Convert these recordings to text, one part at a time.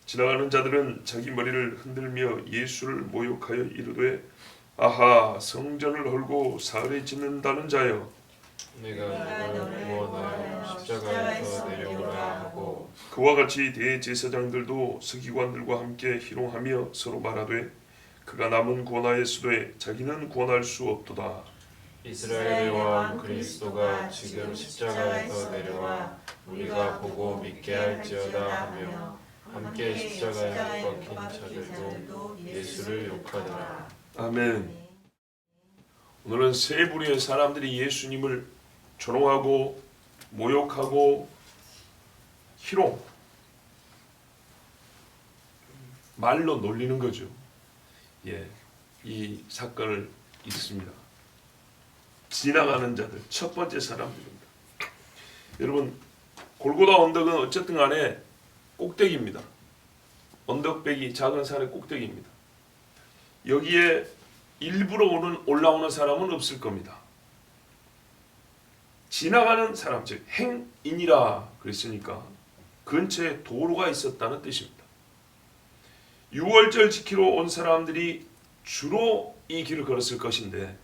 지나가는 자들은 자기 머리를 흔들며 예수를 모욕하여 이르되 아하 성전을 헐고 사흘에 짓는다는 자여 내가 너를 구원하여 십자가에서 내려오라 하고 그와 같이 대제사장들도 서기관들과 함께 희롱하며 서로 말하되 그가 남은 구원하였으되 자기는 구원할 수 없도다. 이스라엘의 왕 그리스도가 지금 십자가에서 내려와 우리가 보고 믿게 할지어다 하며 함께 십자가에 못 박힌 자들도 예수를 욕하더라. 아멘. 오늘은 세 부류의 사람들이 예수님을 조롱하고 모욕하고 희롱, 말로 놀리는 거죠. 이 사건을 읽습니다. 지나가는 자들, 첫 번째 사람들입니다. 여러분, 골고다 언덕은 어쨌든 간에 꼭대기입니다. 언덕배기 작은 산의 꼭대기입니다. 여기에 일부러 올라오는 사람은 없을 겁니다. 지나가는 사람, 즉 행인이라 그랬으니까 근처에 도로가 있었다는 뜻입니다. 유월절 지키러 온 사람들이 주로 이 길을 걸었을 것인데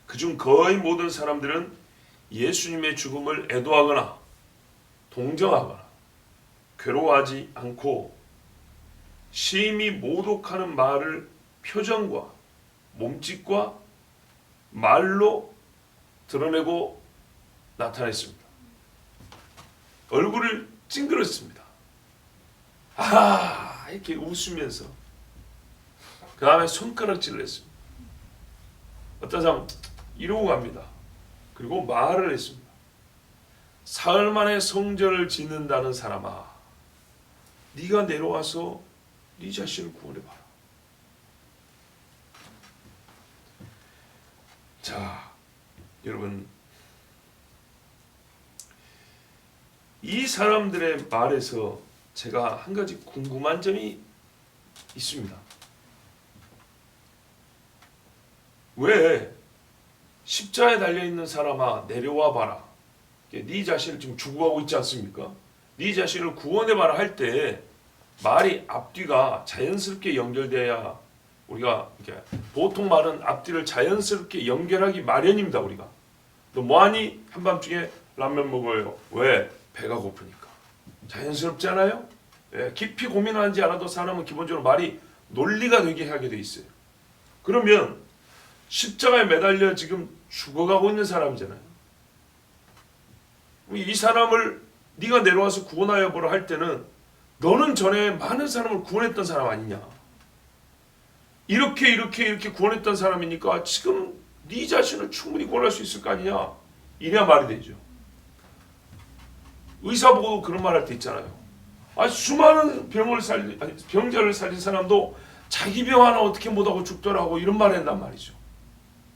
그중 거의 모든 사람들은 예수님의 죽음을 애도하거나 동정하거나 괴로워하지 않고 심히 모독하는 말을 표정과 몸짓과 말로 드러내고 나타냈습니다. 얼굴을 찡그렸습니다. 이렇게 웃으면서 그 다음에 손가락질을 했습니다. 어떤 사람은 이러고 갑니다. 그리고 말을 했습니다. 사흘 만에 성전을 짓는다는 사람아, 네가 내려와서 네 자신을 구원해봐라. 자, 여러분, 이 사람들의 말에서 제가 한 가지 궁금한 점이 있습니다. 왜 십자가에 달려있는 사람아 내려와 봐라. 네 자신을 지금 죽어가고 있지 않습니까? 네 자신을 구원해봐라 할 때 말이 앞뒤가 자연스럽게 연결돼야 우리가 이렇게 보통 말은 앞뒤를 자연스럽게 연결하기 마련입니다. 우리가 너 뭐하니? 한밤중에 라면 먹어요. 왜? 배가 고프니까. 자연스럽지 않아요? 깊이 고민하지 않아도 사람은 기본적으로 말이 논리가 되게 하게 돼 있어요. 그러면 십자가에 매달려 지금 죽어가고 있는 사람이잖아요. 이 사람을 네가 내려와서 구원하여 보라 할 때는 너는 전에 많은 사람을 구원했던 사람 아니냐. 이렇게 구원했던 사람이니까 지금 네 자신을 충분히 구원할 수 있을 거 아니냐. 이래야 말이 되죠. 의사 보고도 그런 말 할 때 있잖아요. 수많은 병자를 살린 사람도 자기 병 하나 어떻게 못하고 죽더라고 이런 말을 한단 말이죠.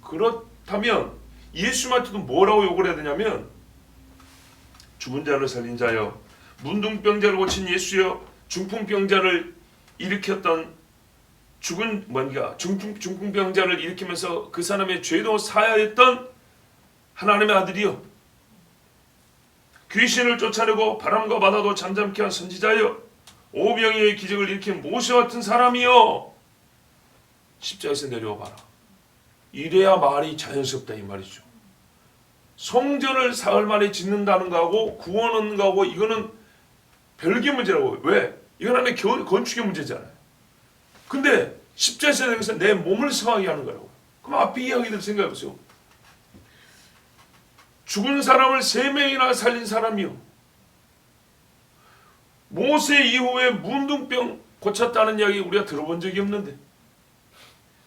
그렇다면 예수한테도 뭐라고 욕을 해야 되냐면 죽은 자를 살린 자여, 문둥병자를 고친 예수여, 중풍병자를 일으켰던 중풍병자를 일으키면서 그 사람의 죄도 사야 했던 하나님의 아들이여, 귀신을 쫓아내고 바람과 바다도 잠잠케 한 선지자여, 오병이의 기적을 일으킨 모세 같은 사람이여, 십자가에서 내려와 봐라. 이래야 말이 자연스럽다 이 말이죠. 성전을 사흘 만에 짓는다는 거하고 구원하는 거하고 이거는 별개 문제라고. 왜? 이건 하나의 건축의 문제잖아요. 근데 십자가에서 내려서 내 몸을 성하게 하는 거라고. 그럼 앞에 이야기들 생각해보세요. 죽은 사람을 3명이나 살린 사람이요. 모세 이후에 문둥병 고쳤다는 이야기 우리가 들어본 적이 없는데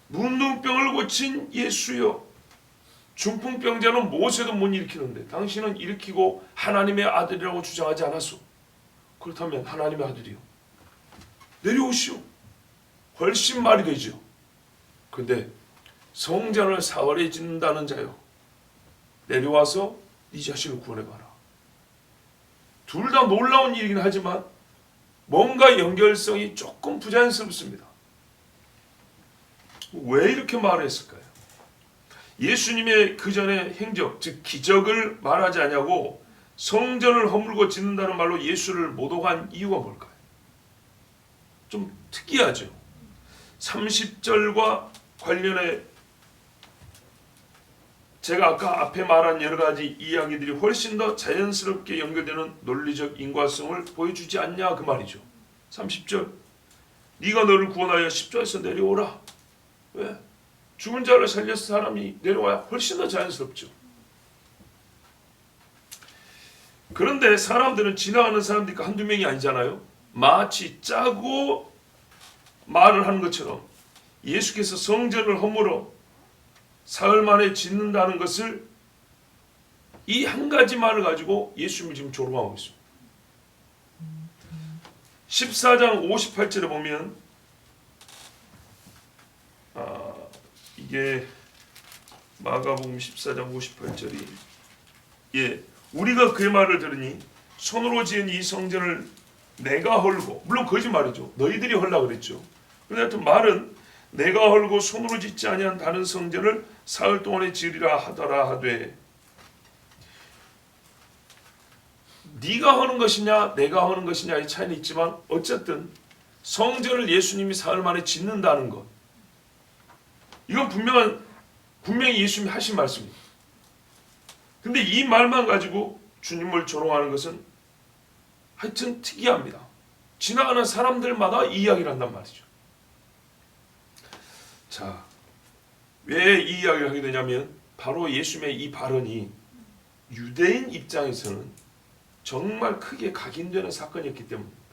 문둥병을 고친 예수요. 중풍병자는 모세도 못 일으키는데 당신은 일으키고 하나님의 아들이라고 주장하지 않았소. 그렇다면 하나님의 아들이요. 내려오시오. 훨씬 말이 되죠. 근데 성전을 사흘에 짓는다는 자요. 내려와서 네 자신을 구원해봐라. 둘 다 놀라운 일이긴 하지만 뭔가 연결성이 조금 부자연스럽습니다. 왜 이렇게 말을 했을까요? 예수님의 그 전에 행적, 즉 기적을 말하지 않냐고 성전을 허물고 짓는다는 말로 예수를 모독한 이유가 뭘까요? 좀 특이하죠. 30절과 관련해 제가 아까 앞에 말한 여러 가지 이야기들이 훨씬 더 자연스럽게 연결되는 논리적 인과성을 보여주지 않냐 그 말이죠. 30절 네가 너를 구원하여 십자가에서 내려오라. 왜? 죽은 자를 살려서 사람이 내려와야 훨씬 더 자연스럽죠. 그런데 사람들은 지나가는 사람들이 한두 명이 아니잖아요. 마치 짜고 말을 하는 것처럼 예수께서 성전을 허물어 사흘 만에 짓는다는 것을 이 한 가지 말을 가지고 예수님이 지금 조롱하고 있습니다. 14장 58절에 보면 이게 마가복음 14장 58절이 우리가 그의 말을 들으니 손으로 지은 이 성전을 내가 헐고, 물론 거짓말이죠. 너희들이 헐라 그랬죠. 그런데 하여튼 말은 내가 헐고 손으로 짓지 아니한 다른 성전을 사흘 동안에 지으리라 하더라 하되, 네가 하는 것이냐 내가 하는 것이냐의 차이는 있지만 어쨌든 성전을 예수님이 사흘 만에 짓는다는 것, 이건 분명히 예수님이 하신 말씀입니다. 근데 이 말만 가지고 주님을 조롱하는 것은 하여튼 특이합니다. 지나가는 사람들마다 이야기를 한단 말이죠. 자, 왜 이 이야기를 하게 되냐면 바로 예수님의 이 발언이 유대인 입장에서는 정말 크게 각인되는 사건이었기 때문입니다.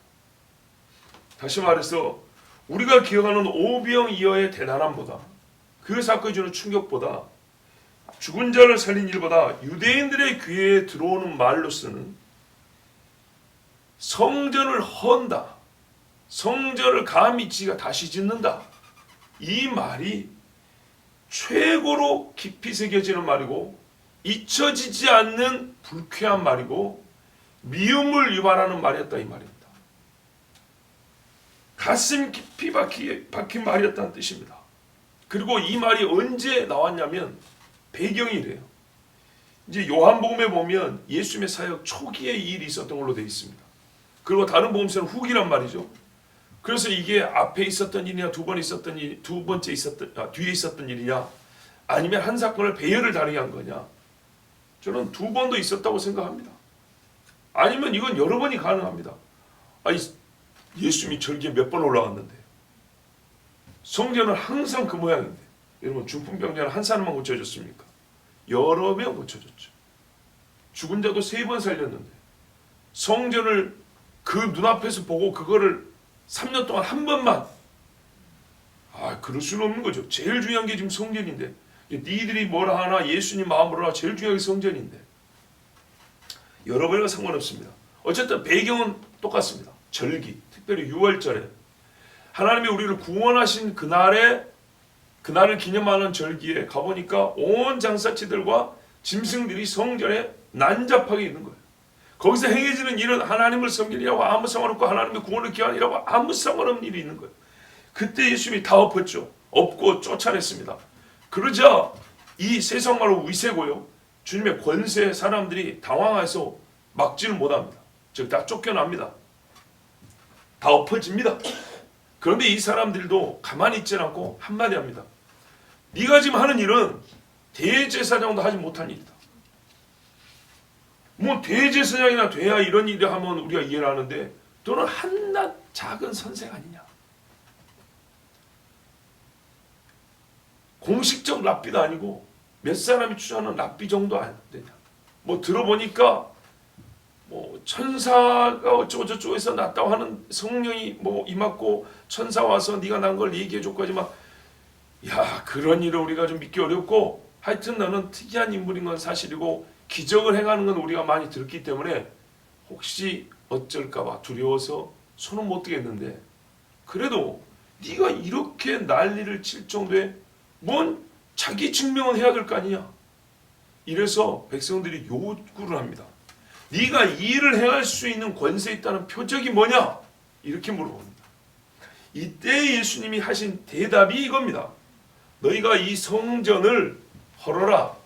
다시 말해서 우리가 기억하는 오병이어의 대단함보다, 그 사건이 주는 충격보다, 죽은 자를 살린 일보다 유대인들의 귀에 들어오는 말로서는 성전을 헌다, 성전을 감히 지가 다시 짓는다, 이 말이 최고로 깊이 새겨지는 말이고 잊혀지지 않는 불쾌한 말이고 미움을 유발하는 말이었다 이 말입니다. 가슴 깊이 박힌 말이었다는 뜻입니다. 그리고 이 말이 언제 나왔냐면 배경이 이래요. 이제 요한복음에 보면 예수님의 사역 초기에 이 일이 있었던 걸로 되어 있습니다. 그리고 다른 복음서는 후기란 말이죠. 그래서 이게 앞에 있었던 일이냐 뒤에 있었던 일이냐, 아니면 한 사건을 배열을 다르게 한 거냐, 저는 두 번도 있었다고 생각합니다. 아니면 이건 여러 번이 가능합니다. 아니, 예수님이 절기에 몇 번 올라갔는데, 성전은 항상 그 모양인데, 여러분 중풍병자는 한 사람만 고쳐졌습니까? 여러 명 고쳐졌죠. 죽은 자도 3번 살렸는데 성전을 그 눈앞에서 보고 그거를 3년 동안 한 번만, 그럴 수는 없는 거죠. 제일 중요한 게 지금 성전인데, 니들이 뭐라 하나 예수님 마음으로 하나 제일 중요한 게 성전인데, 여러 번이나 상관없습니다. 어쨌든 배경은 똑같습니다. 절기, 특별히 6월절에 하나님이 우리를 구원하신 그날을 기념하는 절기에 가보니까 온 장사치들과 짐승들이 성전에 난잡하게 있는 거예요. 거기서 행해지는 일은 하나님을 섬길 일하고 아무 상관없고 하나님의 구원을 기하는 일하고 아무 상관없는 일이 있는 거예요. 그때 예수님이 다 엎었죠. 엎고 쫓아냈습니다. 그러자 이 세상말로 위세고요, 주님의 권세에 사람들이 당황해서 막지를 못합니다. 즉 다 쫓겨납니다. 다 엎어집니다. 그런데 이 사람들도 가만히 있지 않고 한마디 합니다. 네가 지금 하는 일은 대제사장도 하지 못한 일이다. 뭐 대제사장이나 돼야 이런 일을 하면 우리가 이해를 하는데 너는 한낱 작은 선생 아니냐. 공식적 랍비도 아니고 몇 사람이 추천하는 랍비 정도 안 되냐. 뭐 들어보니까 뭐 천사가 어쩌고저쩌고 해서 났다고 하는, 성령이 뭐 임했고 천사 와서 네가 난 걸 얘기해 줬고 하지만, 야, 그런 일을 우리가 좀 믿기 어렵고, 하여튼 너는 특이한 인물인 건 사실이고 기적을 행하는 건 우리가 많이 들었기 때문에 혹시 어쩔까봐 두려워서 손은 못 드겠는데, 그래도 네가 이렇게 난리를 칠 정도에 뭔 자기 증명은 해야 될 거 아니냐. 이래서 백성들이 요구를 합니다. 네가 이 일을 행할 수 있는 권세 있다는 표적이 뭐냐? 이렇게 물어봅니다. 이때 예수님이 하신 대답이 이겁니다. 너희가 이 성전을 헐어라.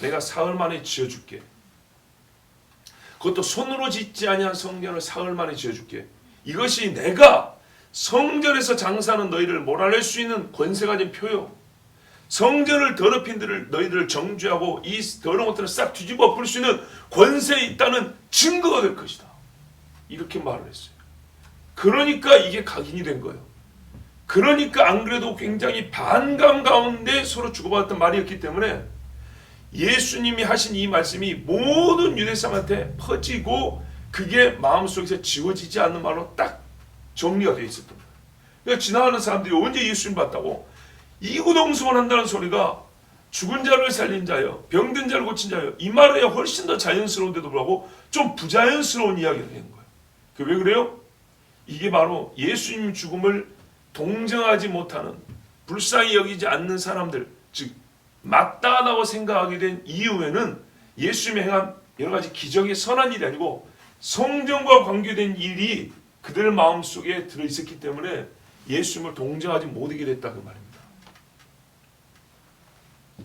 내가 사흘 만에 지어줄게. 그것도 손으로 짓지 아니한 성전을 사흘 만에 지어줄게. 이것이 내가 성전에서 장사하는 너희를 몰아낼 수 있는 권세가 된 표요. 성전을 더럽힌 너희들을 정죄하고 이 더러운 것들을 싹 뒤집어 엎을 수 있는 권세에 있다는 증거가 될 것이다. 이렇게 말을 했어요. 그러니까 이게 각인이 된 거예요. 그러니까 안 그래도 굉장히 반감 가운데 서로 주고받았던 말이었기 때문에 예수님이 하신 이 말씀이 모든 유대 사람한테 퍼지고 그게 마음속에서 지워지지 않는 말로 딱 정리가 되어 있었던 거예요. 그러니까 지나가는 사람들이 언제 예수님 봤다고 이구동성을 한다는 소리가 죽은 자를 살린 자여 병든 자를 고친 자여 이 말에 훨씬 더 자연스러운데도 불구하고 좀 부자연스러운 이야기를 하는 거예요. 왜 그래요? 이게 바로 예수님 죽음을 동정하지 못하는 불쌍히 여기지 않는 사람들, 즉 마땅하다고 생각하게 된 이후에는 예수님이 행한 여러 가지 기적의 선한 일이 아니고 성전과 관계된 일이 그들 마음속에 들어있었기 때문에 예수님을 동정하지 못하게 됐다 그 말입니다.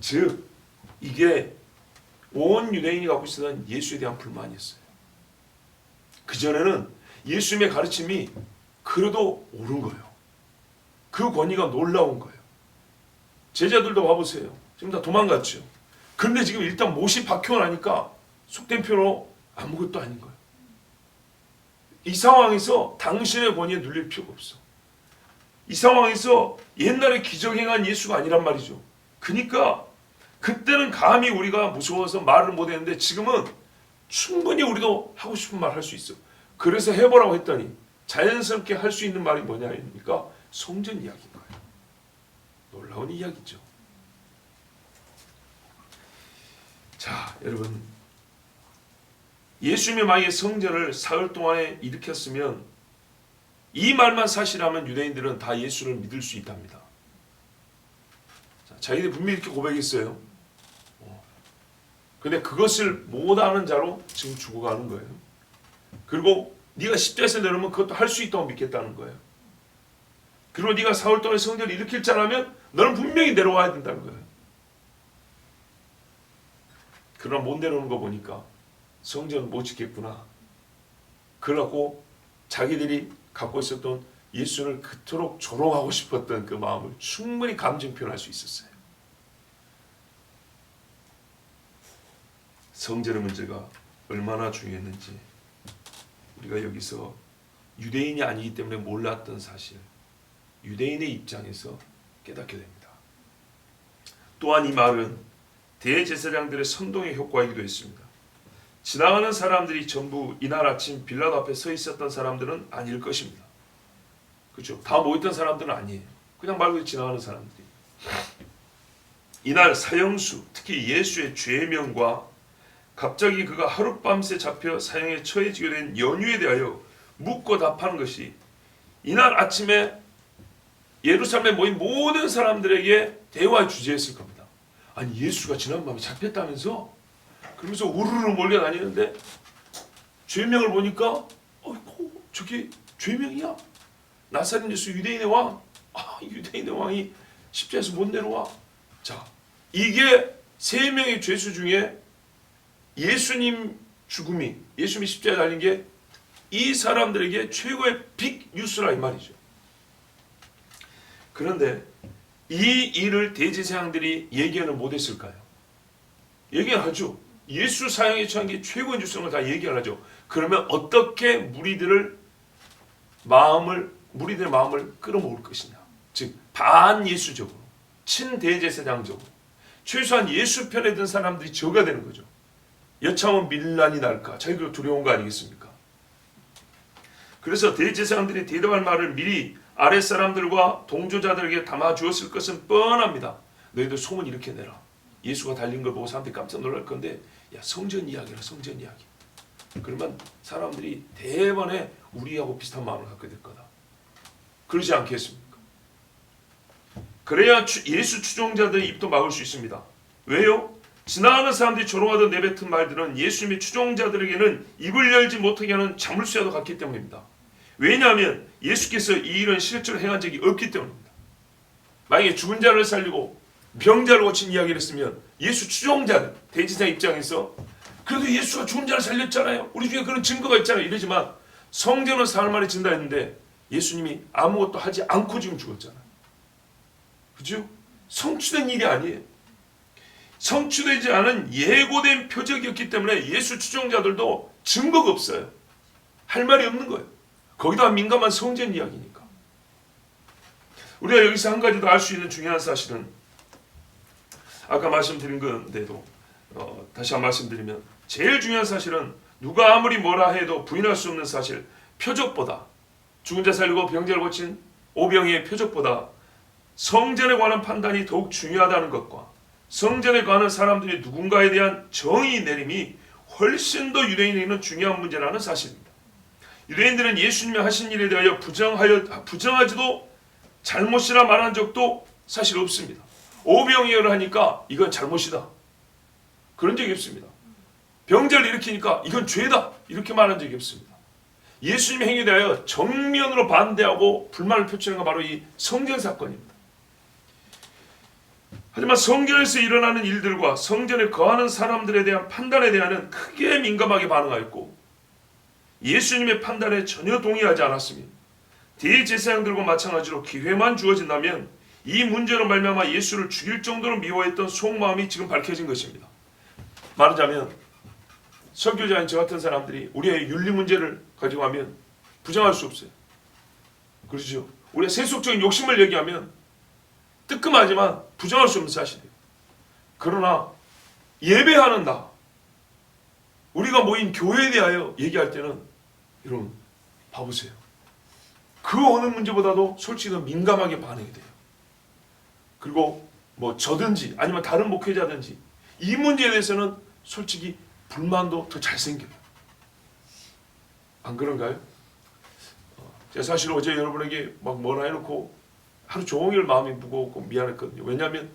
즉 이게 온 유대인이 갖고 있었던 예수에 대한 불만이었어요. 그전에는 예수님의 가르침이 그래도 옳은 거예요. 그 권위가 놀라운 거예요. 제자들도 와보세요. 지금 다 도망갔죠. 그런데 지금 일단 못이 박혀 나니까 속된 표로 아무것도 아닌 거예요. 이 상황에서 당신의 권위에 눌릴 필요가 없어. 이 상황에서 옛날에 기적행한 예수가 아니란 말이죠. 그러니까 그때는 감히 우리가 무서워서 말을 못했는데 지금은 충분히 우리도 하고 싶은 말 할 수 있어. 그래서 해보라고 했더니 자연스럽게 할 수 있는 말이 뭐냐 하니까 성전 이야기인 거예요. 놀라운 이야기죠. 자, 여러분, 예수님이 만약에 성전을 사흘 동안에 일으켰으면 이 말만 사실하면 유대인들은 다 예수를 믿을 수 있답니다. 자, 자기들이 분명히 이렇게 고백했어요. 근데 그것을 못하는 자로 지금 죽어가는 거예요. 그리고 네가 십자에서 내려오면 그것도 할 수 있다고 믿겠다는 거예요. 그리고 네가 사흘 동안 성전을 일으킬 자라면 너는 분명히 내려와야 된다는 거예요. 그러나 못 내려오는 거 보니까 성전을 못 짓겠구나. 그러고 자기들이 갖고 있었던 예수를 그토록 조롱하고 싶었던 그 마음을 충분히 감정 표현할 수 있었어요. 성전의 문제가 얼마나 중요했는지 우리가 여기서 유대인이 아니기 때문에 몰랐던 사실, 유대인의 입장에서 깨닫게 됩니다. 또한 이 말은 대제사장들의 선동의 효과이기도 했습니다. 지나가는 사람들이 전부 이날 아침 빌라도 앞에 서 있었던 사람들은 아닐 것입니다. 그렇죠? 다 모였던 사람들은 아니에요. 그냥 말 그대로 지나가는 사람들이. 이날 사형수, 특히 예수의 죄명과 갑자기 그가 하룻밤새 잡혀 사형에 처해지게 된 연유에 대하여 묻고 답하는 것이 이날 아침에 예루살렘에 모인 모든 사람들에게 대화의 주제였을 겁니다. 아니 예수가 지난밤에 잡혔다면서? 그러면서 우르르 몰려다니는데 죄명을 보니까 저게 죄명이야? 나사렛 예수 유대인의 왕? 유대인의 왕이 십자에서 못 내려와? 자, 이게 세 명의 죄수 중에 예수님 죽음이, 예수님이 십자가에 달린 게 이 사람들에게 최고의 빅 뉴스라 이 말이죠. 그런데 이 일을 대제사장들이 얘기는 못했을까요? 얘기하죠. 예수 사형에 처한 게 최고의 뉴스라는 걸 다 얘기를 하죠. 그러면 어떻게 무리들의 마음을 끌어모을 것이냐. 즉 반예수적으로, 친대제사장적으로 최소한 예수 편에 든 사람들이 저가 되는 거죠. 여차하면 밀란이 날까? 자기도 두려운 거 아니겠습니까? 그래서 대제사장들이 대답할 말을 미리 아랫사람들과 동조자들에게 담아주었을 것은 뻔합니다. 너희들 소문 이렇게 내라. 예수가 달린 걸 보고 사람들이 깜짝 놀랄 건데 야 성전 이야기라 성전 이야기. 그러면 사람들이 대번에 우리하고 비슷한 마음을 갖게 될 거다. 그러지 않겠습니까? 그래야 예수 추종자들의 입도 막을 수 있습니다. 왜요? 지나가는 사람들이 조롱하던 내뱉은 말들은 예수님의 추종자들에게는 입을 열지 못하게 하는 자물쇠와도 같기 때문입니다. 왜냐하면 예수께서 이 일은 실제로 행한 적이 없기 때문입니다. 만약에 죽은 자를 살리고 병자를 고친 이야기를 했으면 예수 추종자들, 대제사장 입장에서 그래도 예수가 죽은 자를 살렸잖아요. 우리 중에 그런 증거가 있잖아요. 이러지만 성전은 사흘 만에 진다 했는데 예수님이 아무것도 하지 않고 지금 죽었잖아요. 그죠? 성취된 일이 아니에요. 성취되지 않은 예고된 표적이었기 때문에 예수 추종자들도 증거가 없어요. 할 말이 없는 거예요. 거기다 민감한 성전 이야기니까. 우리가 여기서 한 가지 더 알 수 있는 중요한 사실은, 아까 말씀드린 건데도 다시 한번 말씀드리면, 제일 중요한 사실은 누가 아무리 뭐라 해도 부인할 수 없는 사실, 표적보다, 죽은 자 살리고 병자를 고친 오병이의 표적보다 성전에 관한 판단이 더욱 중요하다는 것과 성전에 관한 사람들이 누군가에 대한 정의 내림이 훨씬 더 유대인에게는 중요한 문제라는 사실입니다. 유대인들은 예수님이 하신 일에 대하여 부정하지도 잘못이라 말한 적도 사실 없습니다. 오병이어를 하니까 이건 잘못이다, 그런 적이 없습니다. 병자를 일으키니까 이건 죄다, 이렇게 말한 적이 없습니다. 예수님의 행위에 대하여 정면으로 반대하고 불만을 표치하는 건 바로 이 성전 사건입니다. 하지만 성전에서 일어나는 일들과 성전에 거하는 사람들에 대한 판단에 대하여는 크게 민감하게 반응하였고, 예수님의 판단에 전혀 동의하지 않았으며, 대제사장들과 마찬가지로 기회만 주어진다면 이 문제로 말미암아 예수를 죽일 정도로 미워했던 속마음이 지금 밝혀진 것입니다. 말하자면 설교자인 저 같은 사람들이 우리의 윤리 문제를 가지고 하면 부정할 수 없어요. 그렇죠? 우리의 세속적인 욕심을 얘기하면 뜨끔하지만 부정할 수 없는 사실이에요. 그러나 예배하는 나, 우리가 모인 교회에 대하여 얘기할 때는 여러분 봐보세요. 그 어느 문제보다도 솔직히 더 민감하게 반응이 돼요. 그리고 뭐 저든지 아니면 다른 목회자든지 이 문제에 대해서는 솔직히 불만도 더 잘 생겨요. 안 그런가요? 제가 사실 어제 여러분에게 막 뭐라 해놓고 하루 종일 마음이 무거웠고 미안했거든요. 왜냐하면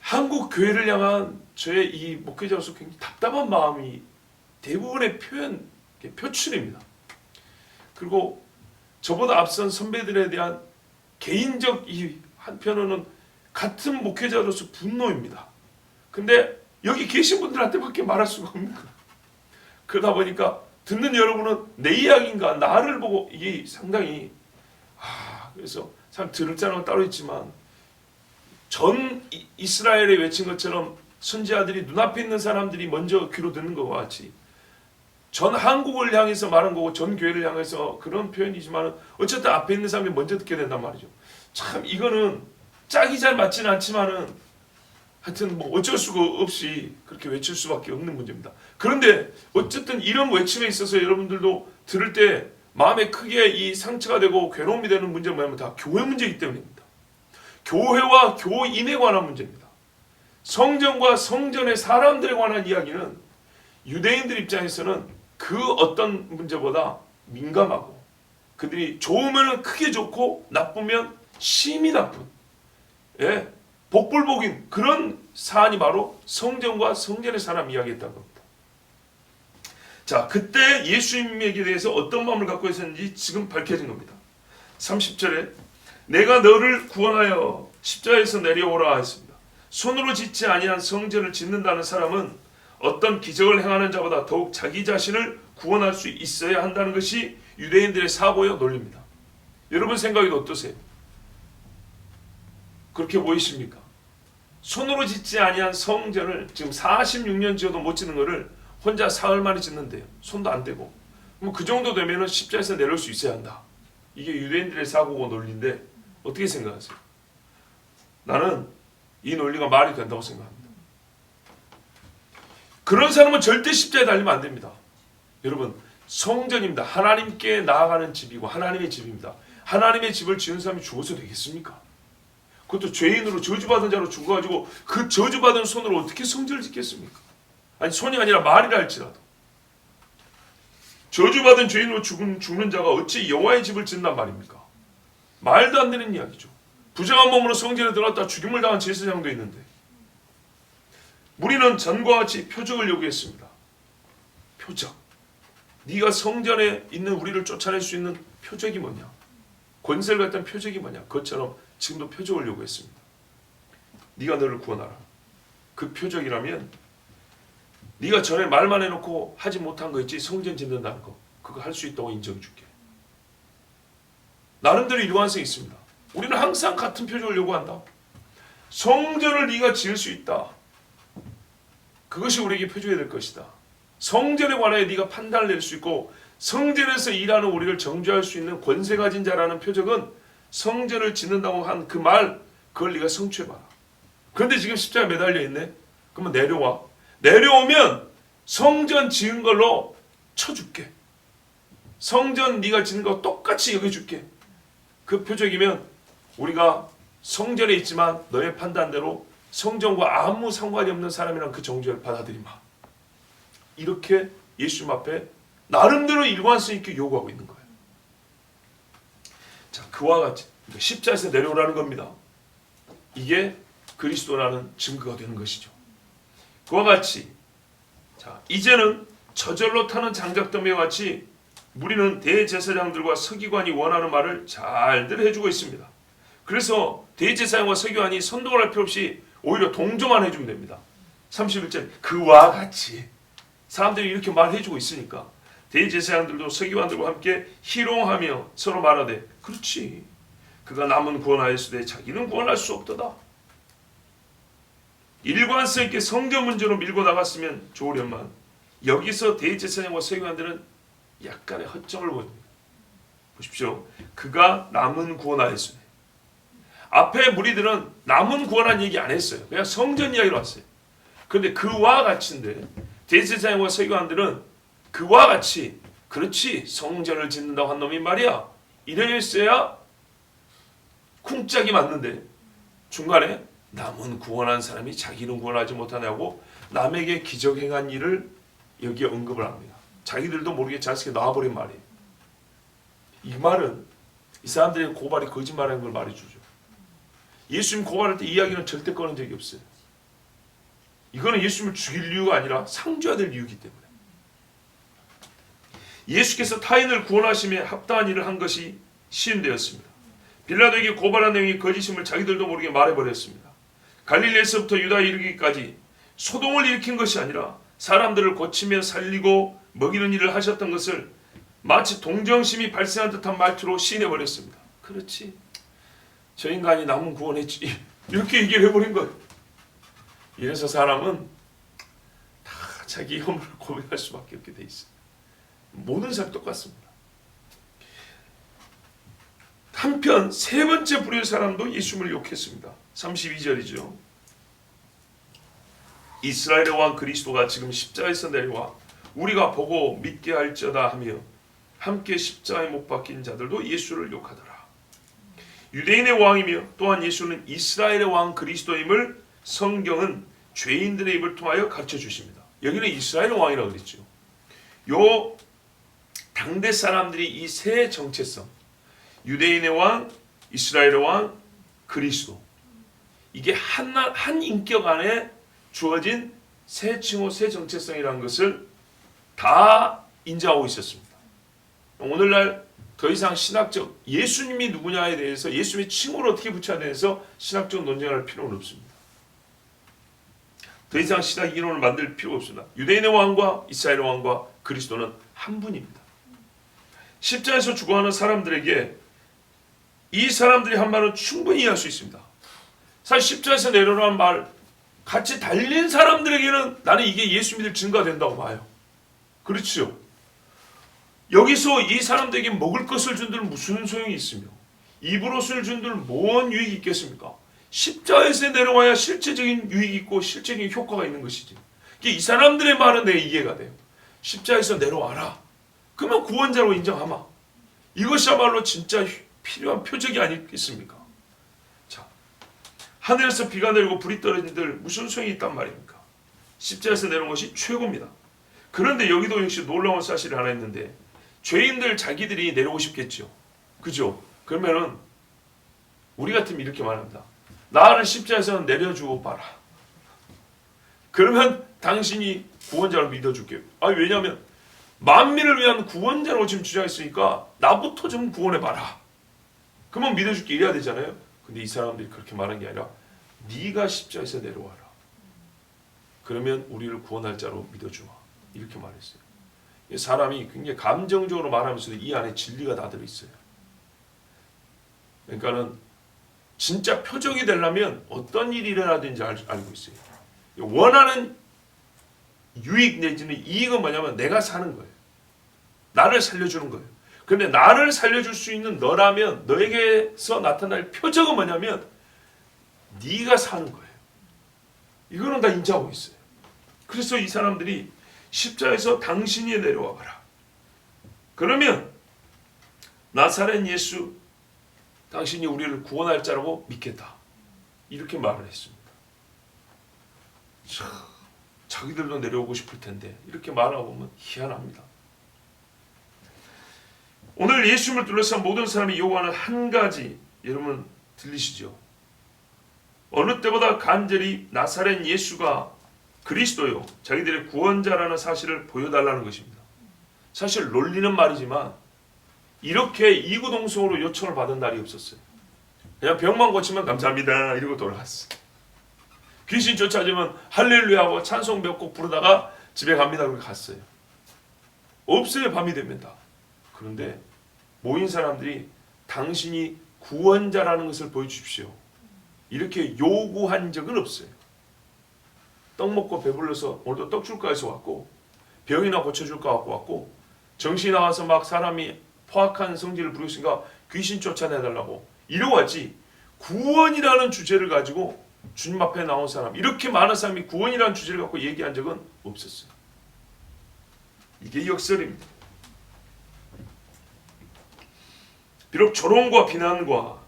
한국 교회를 향한 저의 이 목회자로서 굉장히 답답한 마음이 대부분의 표출입니다. 그리고 저보다 앞선 선배들에 대한 개인적 이 한편으로는 같은 목회자로서 분노입니다. 근데 여기 계신 분들한테밖에 말할 수가 없는 거예요. 그러다 보니까 듣는 여러분은 내 이야기인가 나를 보고 이게 상당히 그래서 참 들을 자는 따로 있지만 전 이스라엘에 외친 것처럼 선지자들이 눈앞에 있는 사람들이 먼저 귀로 듣는 것과 같이 전 한국을 향해서 말한 거고 전 교회를 향해서 그런 표현이지만 어쨌든 앞에 있는 사람이 먼저 듣게 된단 말이죠. 참 이거는 짝이 잘 맞지는 않지만은 하여튼 뭐 어쩔 수가 없이 그렇게 외칠 수밖에 없는 문제입니다. 그런데 어쨌든 이런 외침에 있어서 여러분들도 들을 때 마음에 크게 이 상처가 되고 괴로움이 되는 문제는 뭐냐면 다 교회 문제이기 때문입니다. 교회와 교인에 관한 문제입니다. 성전과 성전의 사람들에 관한 이야기는 유대인들 입장에서는 그 어떤 문제보다 민감하고 그들이 좋으면 크게 좋고 나쁘면 심히 나쁜 복불복인 그런 사안이 바로 성전과 성전의 사람 이야기였다는 겁니다. 자, 그때 예수님에게 대해서 어떤 마음을 갖고 있었는지 지금 밝혀진 겁니다. 30절에 내가 너를 구원하여 십자가에서 내려오라 했습니다. 손으로 짓지 아니한 성전을 짓는다는 사람은 어떤 기적을 행하는 자보다 더욱 자기 자신을 구원할 수 있어야 한다는 것이 유대인들의 사고요 논리입니다. 여러분 생각에도 어떠세요? 그렇게 보이십니까? 손으로 짓지 아니한 성전을 지금 46년 지어도 못 짓는 거를 혼자 사흘 만에 짓는데요. 손도 안 대고. 그럼 그 정도 되면 십자가에서 내려올 수 있어야 한다. 이게 유대인들의 사고고 논리인데 어떻게 생각하세요? 나는 이 논리가 말이 된다고 생각합니다. 그런 사람은 절대 십자가에 달리면 안 됩니다. 여러분 성전입니다. 하나님께 나아가는 집이고 하나님의 집입니다. 하나님의 집을 지은 사람이 죽어서 되겠습니까? 그것도 죄인으로 저주받은 자로 죽어가지고 그 저주받은 손으로 어떻게 성전을 짓겠습니까? 아니 손이 아니라 말이라 할지라도 저주받은 죄인으로 죽는 자가 어찌 여호와의 집을 짓는단 말입니까? 말도 안 되는 이야기죠. 부정한 몸으로 성전에 들어갔다 죽임을 당한 제사장도 있는데 우리는 전과 같이 표적을 요구했습니다. 표적. 네가 성전에 있는 우리를 쫓아낼 수 있는 표적이 뭐냐? 권세를 갖던 표적이 뭐냐? 그것처럼 지금도 표적을 요구했습니다. 네가 너를 구원하라. 그 표적이라면 네가 전에 말만 해놓고 하지 못한 거 있지, 성전 짓는다는 거, 그거 할 수 있다고 인정해 줄게. 나름대로 일관성이 있습니다. 우리는 항상 같은 표적을 요구한다. 성전을 네가 지을 수 있다. 그것이 우리에게 표적이 될 것이다. 성전에 관하여 네가 판단을 낼 수 있고 성전에서 일하는 우리를 정죄할 수 있는 권세 가진 자라는 표적은 성전을 짓는다고 한 그 말, 그걸 네가 성취해봐라. 그런데 지금 십자가에 매달려 있네. 그러면 내려와. 내려오면 성전 지은 걸로 쳐줄게. 성전 네가 짓는 거 똑같이 여겨줄게. 그 표적이면 우리가 성전에 있지만 너의 판단대로 성전과 아무 상관이 없는 사람이란 그 정죄를 받아들이마. 이렇게 예수님 앞에 나름대로 일관성 있게 요구하고 있는 거예요. 자, 그와 같이 십자에서 내려오라는 겁니다. 이게 그리스도라는 증거가 되는 것이죠. 그와 같이 자, 이제는 저절로 타는 장작더미와 같이 우리는 대제사장들과 서기관이 원하는 말을 잘들 해주고 있습니다. 그래서 대제사장과 서기관이 선동을 할 필요 없이 오히려 동조만 해주면 됩니다. 31절 그와 같이 사람들이 이렇게 말해주고 있으니까 대제사장들도 서기관들과 함께 희롱하며 서로 말하되 그렇지 그가 남은 구원하였으되 자기는 구원할 수 없도다. 일관성 있게 성경 문제로 밀고 나갔으면 좋으련만 여기서 대제사장과 서기관들은 약간의 허점을 보입니다. 보십시오. 그가 남은 구원하였으되 앞에 무리들은 남은 구원한 얘기 안 했어요. 그냥 성전 이야기로 왔어요. 그런데 그와 같이인데 대제사장과 서기관들은 그와 같이 그렇지 성전을 짓는다고 한 놈이 말이야. 이래 있어야 쿵짝이 맞는데 중간에 남은 구원한 사람이 자기는 구원하지 못하냐고 남에게 기적 행한 일을 여기에 언급을 합니다. 자기들도 모르게 자식이 나와버린 말이에요. 이 말은 이 사람들의 고발이 거짓말하는 걸 말해주죠. 예수님 고발할 때 이야기는 절대 꺼낸 적이 없어요. 이거는 예수님을 죽일 이유가 아니라 상줘야 될 이유이기 때문에 예수께서 타인을 구원하심에 합당한 일을 한 것이 시인되었습니다. 빌라도에게 고발한 내용이 거짓임을 자기들도 모르게 말해버렸습니다. 갈릴리에서부터 유다에 이르기까지 소동을 일으킨 것이 아니라 사람들을 고치며 살리고 먹이는 일을 하셨던 것을 마치 동정심이 발생한 듯한 말투로 시인해버렸습니다. 그렇지. 저 인간이 남은 구원했지. 이렇게 얘기를 해버린 거예요. 이래서 사람은 다 자기 허물을 고백할 수밖에 없게 돼 있어요. 모든 사람이 똑같습니다. 한편 세 번째 부류의 사람도 예수님을 욕했습니다. 32절이죠. 이스라엘의 왕 그리스도가 지금 십자가에서 내려와 우리가 보고 믿게 할지어다 하며 함께 십자가에 못 박힌 자들도 예수를 욕하더라. 유대인의 왕이며 또한 예수는 이스라엘의 왕 그리스도임을 성경은 죄인들의 입을 통하여 가르쳐 주십니다. 여기는 이스라엘의 왕이라고 그랬죠. 요 당대 사람들이 이 세 정체성 유대인의 왕, 이스라엘의 왕, 그리스도 이게 한 인격 안에 주어진 세 칭호, 세 정체성이라는 것을 다 인정하고 있었습니다. 오늘날 더 이상 신학적 예수님이 누구냐에 대해서 예수님의 칭호를 어떻게 붙여야 대해서 신학적 논쟁을 할 필요는 없습니다. 더 이상 신학 이론을 만들 필요가 없습니다. 유대인의 왕과 이스라엘의 왕과 그리스도는 한 분입니다. 십자가에서 죽어가는 사람들에게 이 사람들이 한 말은 충분히 이해할 수 있습니다. 사실 십자가에서 내려오라는 말 같이 달린 사람들에게는 나는 이게 예수 믿을 증거가 된다고 봐요. 그렇죠? 여기서 이 사람들에게 먹을 것을 준들 무슨 소용이 있으며 입을 옷을 준들 뭔 유익이 있겠습니까? 십자가에서 내려와야 실제적인 유익이 있고 실제적인 효과가 있는 것이지. 이 사람들의 말은 내 이해가 돼요. 십자가에서 내려와라. 그러면 구원자로 인정하마. 이것이야말로 진짜 필요한 표적이 아니겠습니까? 자, 하늘에서 비가 내리고 불이 떨어진들 무슨 소용이 있단 말입니까? 십자가에서 내려온 것이 최고입니다. 그런데 여기도 역시 놀라운 사실이 하나 있는데 죄인들 자기들이 내려오고 싶겠죠. 그죠? 그러면은 우리 같으면 이렇게 말합니다. 나를 십자가에서 내려주고 봐라. 그러면 당신이 구원자를 믿어줄게요. 왜냐하면 만민을 위한 구원자로 지금 주장했으니까 나부터 좀 구원해봐라. 그러면 믿어줄게 이래야 되잖아요. 근데 이 사람들이 그렇게 말한 게 아니라 네가 십자가에서 내려와라. 그러면 우리를 구원할 자로 믿어주마. 이렇게 말했어요. 사람이 굉장히 감정적으로 말하면서도 이 안에 진리가 다 들어있어요. 그러니까는 진짜 표적이 되려면 어떤 일이 일어나야 되는지 알고 있어요. 원하는 유익 내지는 이익은 뭐냐면 내가 사는 거예요. 나를 살려주는 거예요. 그런데 나를 살려줄 수 있는 너라면 너에게서 나타날 표적은 뭐냐면 네가 사는 거예요. 이거는 다 인지하고 있어요. 그래서 이 사람들이 십자에서 당신이 내려와 봐라. 그러면 나사렛 예수 당신이 우리를 구원할 자라고 믿겠다. 이렇게 말을 했습니다. 참, 자기들도 내려오고 싶을 텐데 이렇게 말하고 보면 희한합니다. 오늘 예수님을 둘러싼 모든 사람이 요구하는 한 가지 여러분 들리시죠? 어느 때보다 간절히 나사렛 예수가 그리스도요 자기들의 구원자라는 사실을 보여달라는 것입니다. 사실 놀리는 말이지만 이렇게 이구동성으로 요청을 받은 날이 없었어요. 그냥 병만 고치면 감사합니다 이러고 돌아갔어요. 귀신 쫓아지면 할렐루야하고 찬송 몇 곡 부르다가 집에 갑니다 그렇게 갔어요. 없어요. 밤이 되면 다. 그런데 모인 사람들이 당신이 구원자라는 것을 보여주십시오. 이렇게 요구한 적은 없어요. 떡 먹고 배불러서 오늘도 떡 줄까 해서 왔고 병이나 고쳐줄까 갖고 왔고 정신이 나와서 막 사람이 포악한 성질을 부르시니까 귀신 쫓아내달라고 이러고 왔지 구원이라는 주제를 가지고 주님 앞에 나온 사람 이렇게 많은 사람이 구원이라는 주제를 갖고 얘기한 적은 없었어요. 이게 역설입니다. 비록 조롱과 비난과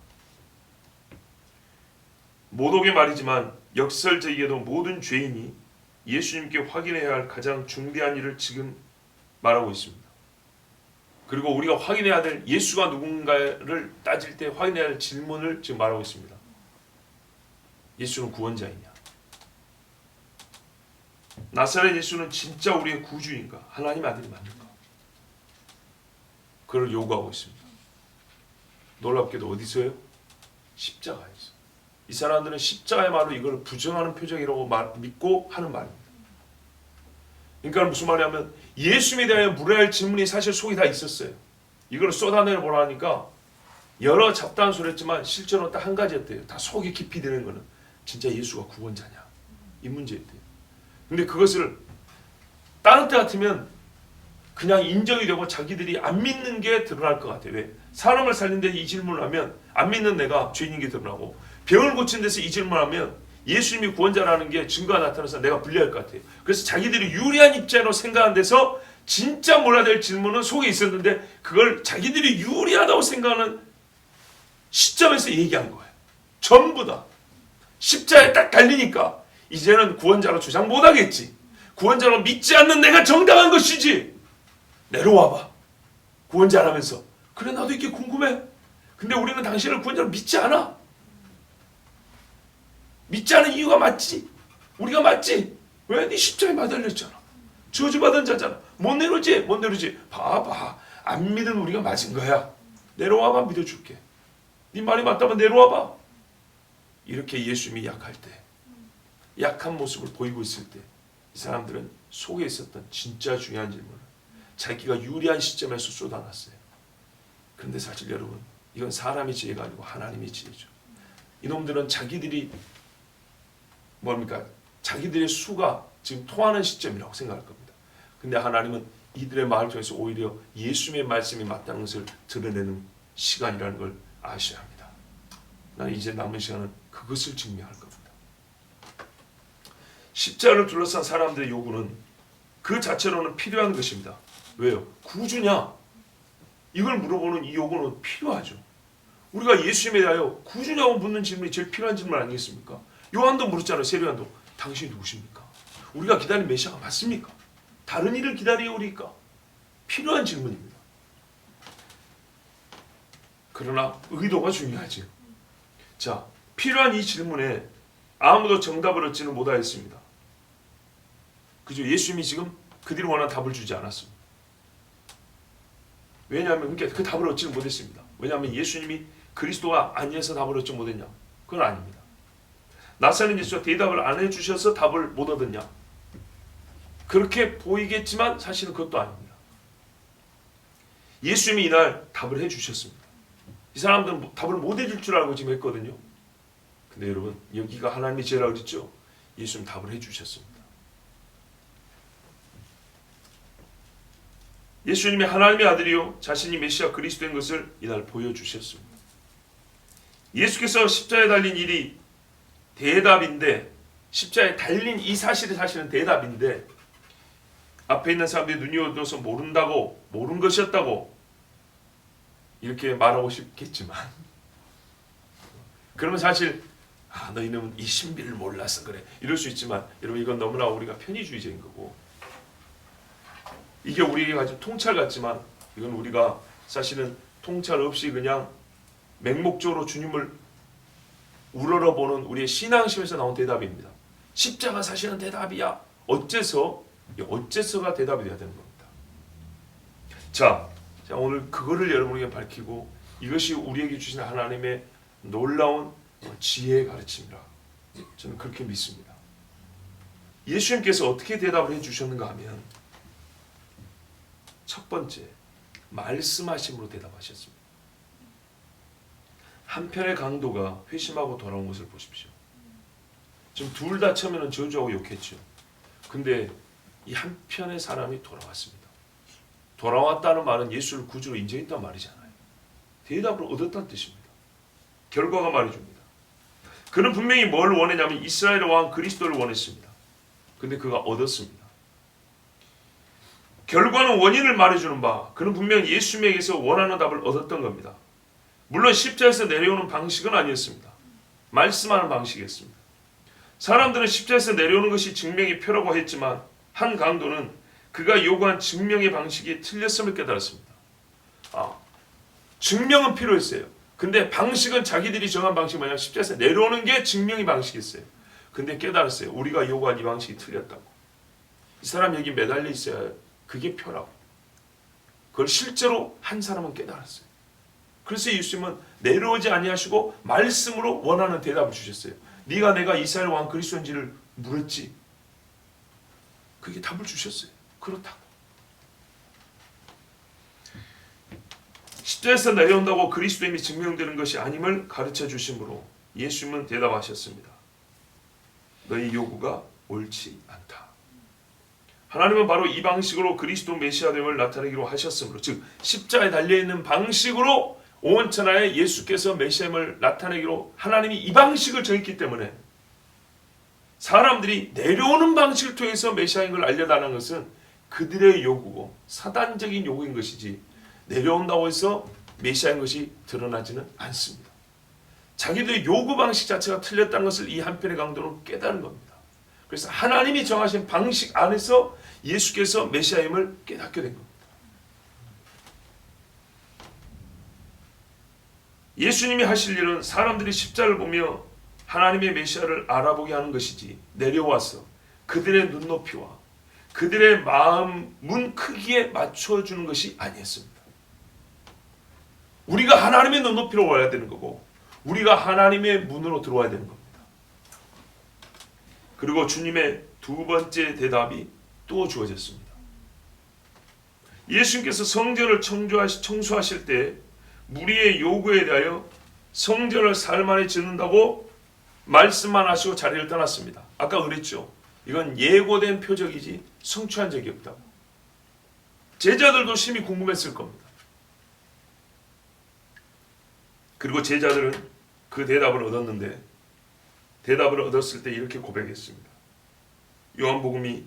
모독의 말이지만 역설적이게도 모든 죄인이 예수님께 확인해야 할 가장 중대한 일을 지금 말하고 있습니다. 그리고 우리가 확인해야 될 예수가 누군가를 따질 때 확인해야 할 질문을 지금 말하고 있습니다. 예수는 구원자이냐? 나사렛 예수는 진짜 우리의 구주인가? 하나님 아들이 맞는가? 그걸 요구하고 있습니다. 놀랍게도 어디서요? 십자가에서. 이 사람들은 십자가야말로 이걸 부정하는 표적이라고 믿고 하는 말입니다. 그러니까 무슨 말이냐면 예수님에 대하여 물어야 할 질문이 사실 속에 다 있었어요. 이걸 쏟아내 보라니까 여러 잡다한 소리 했지만 실제로는 딱 한 가지였대요. 다 속에 깊이 드는 거는 진짜 예수가 구원자냐? 이 문제였대요. 근데 그것을 다른 때 같으면 그냥 인정이 되고 자기들이 안 믿는 게 드러날 것 같아요. 왜? 사람을 살리는데 이 질문을 하면 안 믿는 내가 죄인인 게 드러나고 병을 고친 데서 이 질문을 하면 예수님이 구원자라는 게 증거가 나타나서 내가 불리할 것 같아요. 그래서 자기들이 유리한 입장으로 생각한 데서 진짜 몰아야 될 질문은 속에 있었는데 그걸 자기들이 유리하다고 생각하는 시점에서 얘기한 거예요. 전부 다. 십자가에 딱 달리니까 이제는 구원자로 주장 못하겠지. 구원자로 믿지 않는 내가 정당한 것이지. 내려와봐. 구원자라면서. 그래 나도 이렇게 궁금해. 근데 우리는 당신을 구원자로 믿지 않아. 믿지 않은 이유가 맞지. 우리가 맞지. 왜? 네 십자가에 매달렸잖아. 저주받은 자잖아. 못 내려오지. 못 내려오지. 봐봐. 안 믿은 우리가 맞은 거야. 내려와봐 믿어줄게. 네 말이 맞다면 내려와봐. 이렇게 예수님이 약할 때 약한 모습을 보이고 있을 때 이 사람들은 속에 있었던 진짜 중요한 질문을 자기가 유리한 시점에서 쏟아놨어요. 그런데 사실 여러분 이건 사람의 지혜가 아니고 하나님의 지혜죠. 이놈들은 자기들이 뭡니까? 자기들의 수가 지금 통하는 시점이라고 생각할 겁니다. 근데 하나님은 이들의 말을 통해서 오히려 예수님의 말씀이 맞다는 것을 드러내는 시간이라는 걸 아셔야 합니다. 나는 이제 남은 시간은 그것을 증명할 겁니다. 십자가를 둘러싼 사람들의 요구는 그 자체로는 필요한 것입니다. 왜요? 구주냐? 이걸 물어보는 이 요구는 필요하죠. 우리가 예수님에 대하여 구주냐고 묻는 질문이 제일 필요한 질문 아니겠습니까? 요한도 물었잖아요. 세례요한도. 당신이 누구십니까? 우리가 기다린 메시아가 맞습니까? 다른 일을 기다리오리까? 필요한 질문입니다. 그러나 의도가 중요하죠. 자, 필요한 이 질문에 아무도 정답을 얻지는 못하였습니다. 그죠? 예수님이 지금 그들이 원하는 답을 주지 않았습니다. 왜냐하면 그러니까 그 답을 얻지는 못했습니다. 왜냐하면 예수님이 그리스도가 아니어서 답을 얻지 못했냐? 그건 아닙니다. 나사렛 예수가 대답을 안 해주셔서 답을 못 얻었냐? 그렇게 보이겠지만 사실은 그것도 아닙니다. 예수님이 이날 답을 해주셨습니다. 이 사람들은 답을 못 해줄 줄 알고 지금 했거든요. 근데 여러분, 여기가 하나님의 지혜라고 그랬죠? 예수님 답을 해주셨습니다. 예수님이 하나님의 아들이요 자신이 메시아 그리스도인 것을 이날 보여주셨습니다. 예수께서 십자가에 달린 일이 대답인데, 십자가에 달린 이 사실이 사실은 대답인데, 앞에 있는 사람들이 눈이 어두워서 모른다고, 모른 것이었다고 이렇게 말하고 싶겠지만, 그러면 사실 너희는 이 신비를 몰라서 그래 이럴 수 있지만, 여러분 이건 너무나 우리가 편의주의적인 거고, 이게 우리에게 가진 통찰 같지만 이건 우리가 사실은 통찰 없이 그냥 맹목적으로 주님을 우러러보는 우리의 신앙심에서 나온 대답입니다. 십자가 사실은 대답이야. 어째서가 대답이 돼야 되는 겁니다. 자, 오늘 그거를 여러분에게 밝히고, 이것이 우리에게 주신 하나님의 놀라운 지혜의 가르침이라 저는 그렇게 믿습니다. 예수님께서 어떻게 대답을 해주셨는가 하면, 첫 번째, 말씀하심으로 대답하셨습니다. 한편의 강도가 회심하고 돌아온 것을 보십시오. 지금 둘 다 처음에는 저주하고 욕했죠. 근데 이 한편의 사람이 돌아왔습니다. 돌아왔다는 말은 예수를 구주로 인정했단 말이잖아요. 대답을 얻었다는 뜻입니다. 결과가 말해줍니다. 그는 분명히 뭘 원했냐면 이스라엘의 왕 그리스도를 원했습니다. 근데 그가 얻었습니다. 결과는 원인을 말해주는 바, 그는 분명히 예수님에게서 원하는 답을 얻었던 겁니다. 물론 십자에서 내려오는 방식은 아니었습니다. 말씀하는 방식이었습니다. 사람들은 십자에서 내려오는 것이 증명의 표라고 했지만, 한 강도는 그가 요구한 증명의 방식이 틀렸음을 깨달았습니다. 증명은 필요했어요. 근데 방식은 자기들이 정한 방식이 뭐냐면 십자에서 내려오는 게 증명의 방식이었어요. 근데 깨달았어요. 우리가 요구한 이 방식이 틀렸다고. 이 사람 여기 매달려 있어야 그게 표라고. 그걸 실제로 한 사람은 깨달았어요. 그래서 예수님은 내려오지 아니하시고 말씀으로 원하는 대답을 주셨어요. 네가 내가 이스라엘 왕 그리스도인지를 물었지. 그게 답을 주셨어요. 그렇다고. 십자에서 내려온다고 그리스도임이 증명되는 것이 아님을 가르쳐 주심으로 예수님은 대답하셨습니다. 너희 요구가 옳지 않다. 하나님은 바로 이 방식으로 그리스도 메시아됨을 나타내기로 하셨으므로, 즉 십자가에 달려있는 방식으로 온 천하에 예수께서 메시아임을 나타내기로 하나님이 이 방식을 정했기 때문에, 사람들이 내려오는 방식을 통해서 메시아인 걸 알려달라는 것은 그들의 요구고 사단적인 요구인 것이지, 내려온다고 해서 메시아인 것이 드러나지는 않습니다. 자기들의 요구 방식 자체가 틀렸다는 것을 이 한편의 강도는 깨달은 겁니다. 그래서 하나님이 정하신 방식 안에서 예수께서 메시아임을 깨닫게 된 겁니다. 예수님이 하실 일은 사람들이 십자를 보며 하나님의 메시아를 알아보게 하는 것이지, 내려와서 그들의 눈높이와 그들의 마음 문 크기에 맞춰주는 것이 아니었습니다. 우리가 하나님의 눈높이로 와야 되는 거고, 우리가 하나님의 문으로 들어와야 되는 겁니다. 그리고 주님의 두 번째 대답이 또 주어졌습니다. 예수님께서 성전을 청소하실 때 무리의 요구에 대하여 성전을 사흘 만에 짓는다고 말씀만 하시고 자리를 떠났습니다. 아까 그랬죠. 이건 예고된 표적이지 성취한 적이 없다고. 제자들도 심히 궁금했을 겁니다. 그리고 제자들은 그 대답을 얻었는데, 대답을 얻었을 때 이렇게 고백했습니다. 요한복음이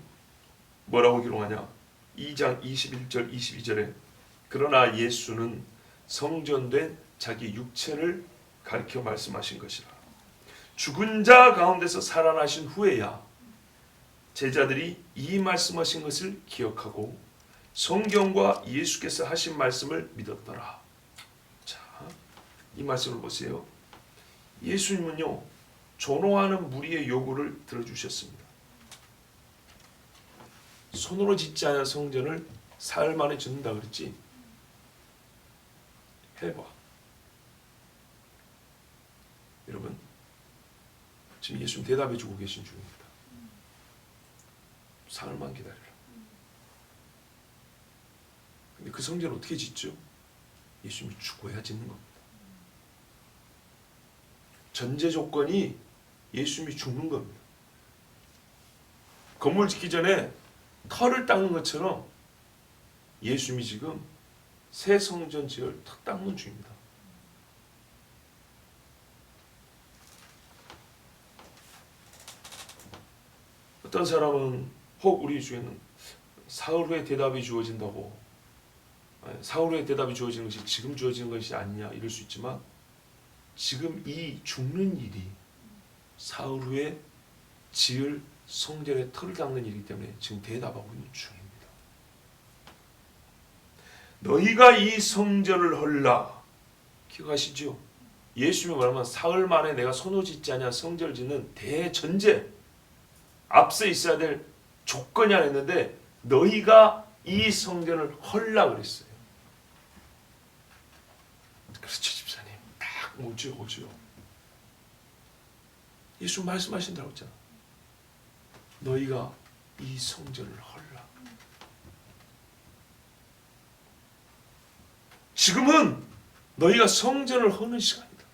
뭐라고 기록하냐? 2장 21절 22절에 그러나 예수는 성전된 자기 육체를 가리켜 말씀하신 것이라. 죽은 자 가운데서 살아나신 후에야 제자들이 이 말씀하신 것을 기억하고 성경과 예수께서 하신 말씀을 믿었더라. 자, 이 말씀을 보세요. 예수님은요, 존호하는 무리의 요구를 들어주셨습니다. 손으로 짓지 않은 성전을 사흘 만에 짓는다 그랬지? 해봐. 여러분, 지금 예수님 대답해주고 계신 중입니다. 사흘만 기다려라. 근데 그 성전 어떻게 짓죠? 예수님이 죽어야 짓는 겁니다. 전제 조건이 예수님이 죽는 겁니다. 건물 짓기 전에 털을 닦는 것처럼 예수님이 지금 새 성전 지을 탁 닦는 중입니다. 어떤 사람은 혹 우리 중에는 사흘 후에 대답이 주어진다고, 사흘 후에 대답이 주어지는 것이 지금 주어지는 것이 아니냐 이럴 수 있지만, 지금 이 죽는 일이 사흘 후에 지을 성전의 털을 닦는 일이기 때문에 지금 대답하고 있는 중입니다. 너희가 이 성전을 헐라. 기억하시죠? 예수님이 말하면 사흘 만에 내가 손을 짓지 않냐 성전을 짓는 대전제, 앞서 있어야 될 조건이 하나 있는데 너희가 이 성전을 헐라 그랬어요. 그렇죠, 집사님. 딱 오죠. 예수 말씀하신다고 했잖아. 너희가 이 성전을 헐라. 지금은 너희가 성전을 허는 시간이다.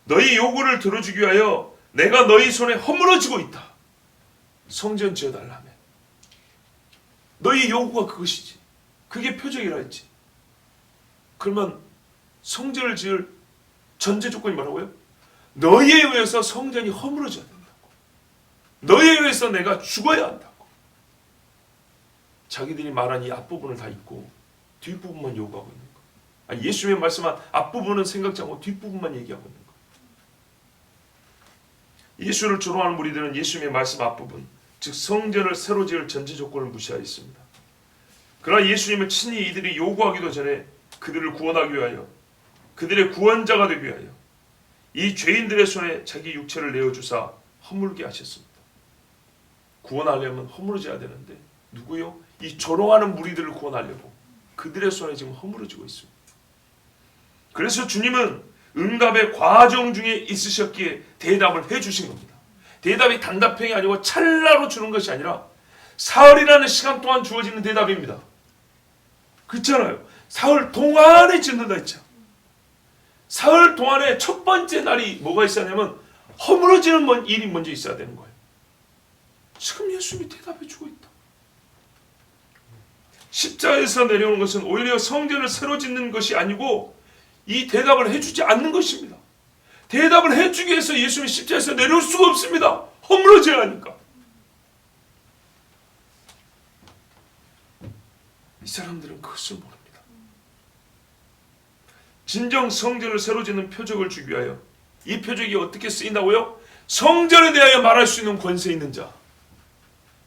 너희 요구를 들어주기 위하여 내가 너희 손에 허물어지고 있다. 성전 지어달라며. 너희 요구가 그것이지. 그게 표적이라 했지. 그러면 성전을 지을 전제 조건이 뭐라고요? 너희에 의해서 성전이 허물어져야 된다고. 너희에 의해서 내가 죽어야 한다고. 자기들이 말한 이 앞부분을 다 잊고 뒷부분만 요구하고 있는 거. 아니, 예수님의 말씀한 앞부분은 생각지 않고 뒷부분만 얘기하고 있는 거. 예수를 조롱하는 무리들은 예수님의 말씀 앞부분, 즉 성전을 새로 지을 전제 조건을 무시하였습니다. 그러나 예수님은 친히 이들이 요구하기도 전에 그들을 구원하기 위하여, 그들의 구원자가 되기 위하여 이 죄인들의 손에 자기 육체를 내어주사 허물게 하셨습니다. 구원하려면 허물어져야 되는데 누구요? 이 조롱하는 무리들을 구원하려고 그들의 손에 지금 허물어지고 있습니다. 그래서 주님은 응답의 과정 중에 있으셨기에 대답을 해주신 겁니다. 대답이 단답형이 아니고 찰나로 주는 것이 아니라 사흘이라는 시간 동안 주어지는 대답입니다. 그렇잖아요. 사흘 동안에 짓는다 했죠. 사흘 동안에 첫 번째 날이 뭐가 있어야 하냐면 허물어지는 일이 먼저 있어야 되는 거예요. 지금 예수님이 대답해 주고 있다. 십자가에서 내려오는 것은 오히려 성전을 새로 짓는 것이 아니고 이 대답을 해주지 않는 것입니다. 대답을 해주기 위해서 예수님이 십자가에서 내려올 수가 없습니다. 허물어져야 하니까. 이 사람들은 그것을 모릅니다. 진정 성전을 새로 짓는 표적을 주기 위하여, 이 표적이 어떻게 쓰인다고요? 성전에 대하여 말할 수 있는 권세 있는 자,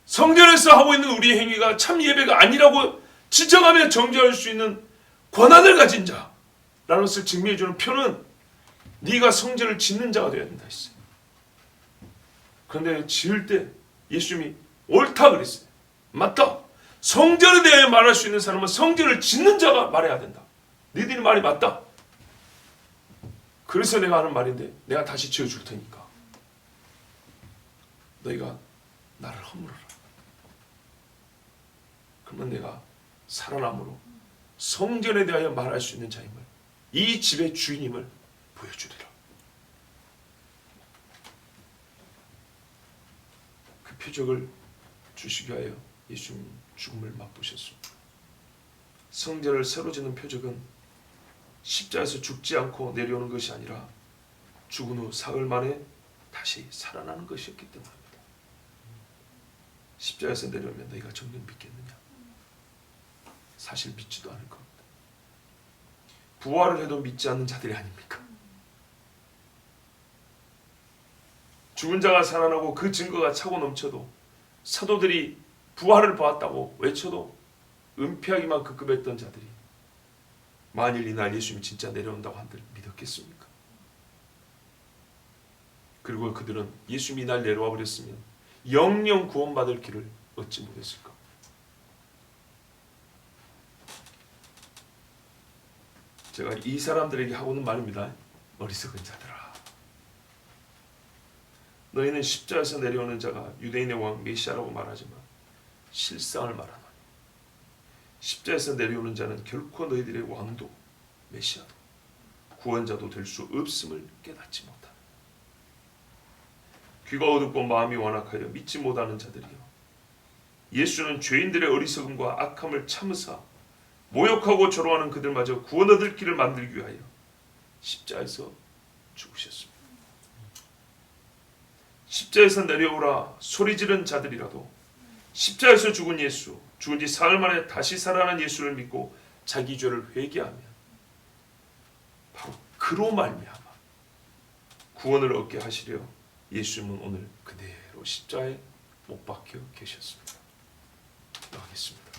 성전에서 하고 있는 우리의 행위가 참 예배가 아니라고 지적하며 정죄할 수 있는 권한을 가진 자라는 것을 증명해주는 표는 네가 성전을 짓는 자가 되어야 된다 했어요. 그런데 지을 때 예수님이 옳다 그랬어요. 맞다. 성전에 대하여 말할 수 있는 사람은 성전을 짓는 자가 말해야 된다. 너희들이 말이 맞다. 그래서 내가 하는 말인데 내가 다시 지어줄 테니까 너희가 나를 허물어라. 그러면 내가 살아남으로 성전에 대하여 말할 수 있는 자임을, 이 집의 주인임을 보여주리라. 그 표적을 주시기 위하여 예수님 죽음을 맛보셨습니다. 성전을 새로 짓는 표적은 십자가에서 죽지 않고 내려오는 것이 아니라 죽은 후 사흘 만에 다시 살아나는 것이었기 때문입니다. 십자가에서 내려오면 너희가 정녕 믿겠느냐? 사실 믿지도 않을 겁니다. 부활을 해도 믿지 않는 자들이 아닙니까? 죽은 자가 살아나고 그 증거가 차고 넘쳐도 사도들이 부활을 보았다고 외쳐도 은폐하기만 급급했던 자들이 만일 이날 예수님이 진짜 내려온다고 한들 믿었겠습니까? 그리고 그들은 예수님이 이날 내려와 버렸으면 영영 구원받을 길을 얻지 못했을까? 제가 이 사람들에게 하고는 말입니다. 어리석은 자들아, 너희는 십자가에서 내려오는 자가 유대인의 왕 메시아라고 말하지만 실상을 말하노니 십자가에서 내려오는 자는 결코 너희들의 왕도 메시아도 구원자도 될 수 없음을 깨닫지 못하는, 귀가 어둡고 마음이 완악하여 믿지 못하는 자들이여, 예수는 죄인들의 어리석음과 악함을 참으사 모욕하고 조롱하는 그들마저 구원 얻을 길을 만들기 위하여 십자에서 죽으셨습니다. 십자에서 내려오라 소리지른 자들이라도 십자에서 죽은 예수, 죽은 지 사흘 만에 다시 살아난 예수를 믿고 자기 죄를 회개하면 바로 그로 말미암아 구원을 얻게 하시려 예수님은 오늘 그대로 십자에 못 박혀 계셨습니다. 기도하겠습니다.